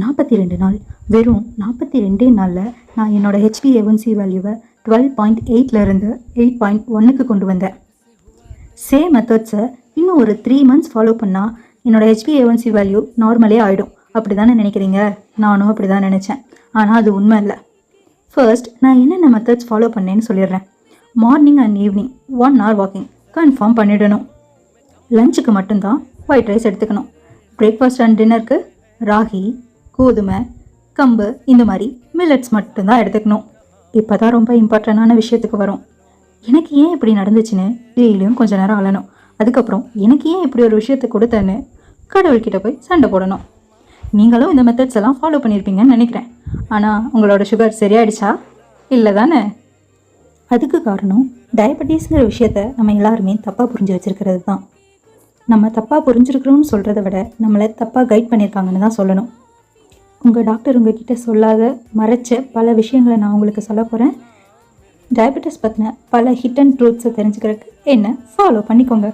42 நாள். வெறும் 42 நாளில் நான் என்னோட HbA1c வேல்யூவை 12.8லேருந்து 8.1க்கு கொண்டு வந்தேன். சேம் மெத்தட்ஸை இன்னும் ஒரு 3 months ஃபாலோ பண்ணால் என்னோட HbA1c வேல்யூ நார்மலே ஆகிடும். அப்படி தானே நினைக்கிறீங்க? நானும் அப்படி தான் நினச்சேன். ஆனால் அது உண்மை இல்லை. ஃபர்ஸ்ட் நான் என்னென்ன மெத்தட்ஸ் ஃபாலோ பண்ணேன்னு சொல்லிடுறேன். Morning and evening 1 hour walking confirm பண்ணிடணும். லஞ்சுக்கு மட்டும்தான் ஒயிட் ரைஸ் எடுத்துக்கணும். பிரேக்ஃபாஸ்ட் அண்ட் டின்னருக்கு ராகி, கோதுமை, கம்பு இந்த மாதிரி மில்லட்ஸ் மட்டும்தான் எடுத்துக்கணும். இப்போ தான் ரொம்ப இம்பார்ட்டண்டான விஷயத்துக்கு வரும். எனக்கு ஏன் இப்படி நடந்துச்சுன்னு டெய்லியும் கொஞ்சம் நேரம் அழணும். அதுக்கப்புறம் எனக்கு ஏன் இப்படி ஒரு விஷயத்தை கொடுத்தேன்னு கடவுள்கிட்ட போய் சண்டை போடணும். நீங்களும் இந்த மெத்தட்ஸ் எல்லாம் ஃபாலோ பண்ணியிருப்பீங்கன்னு நினைக்கிறேன். ஆனால் உங்களோட சுகர் சரியாயிடுச்சா? இல்லை தானே? அதுக்கு காரணம் டயபெட்டிஸ்ங்கிற விஷயத்த நம்ம எல்லாருமே தப்பாக புரிஞ்சு வச்சுருக்கிறது தான். நம்ம தப்பாக புரிஞ்சுருக்கிறோம்னு சொல்கிறத விட நம்மளை தப்பாக கைட் பண்ணியிருக்காங்கன்னு தான் சொல்லணும். உங்கள் டாக்டர் உங்ககிட்ட சொல்லாத மறைச்ச பல விஷயங்களை நான் உங்களுக்கு சொல்ல போகிறேன். டயபெட்டிஸ் பற்றின பல ஹிட் அண்ட் ட்ரூத்ஸை தெரிஞ்சுக்கிறதுக்கு என்ன ஃபாலோ பண்ணிக்கோங்க.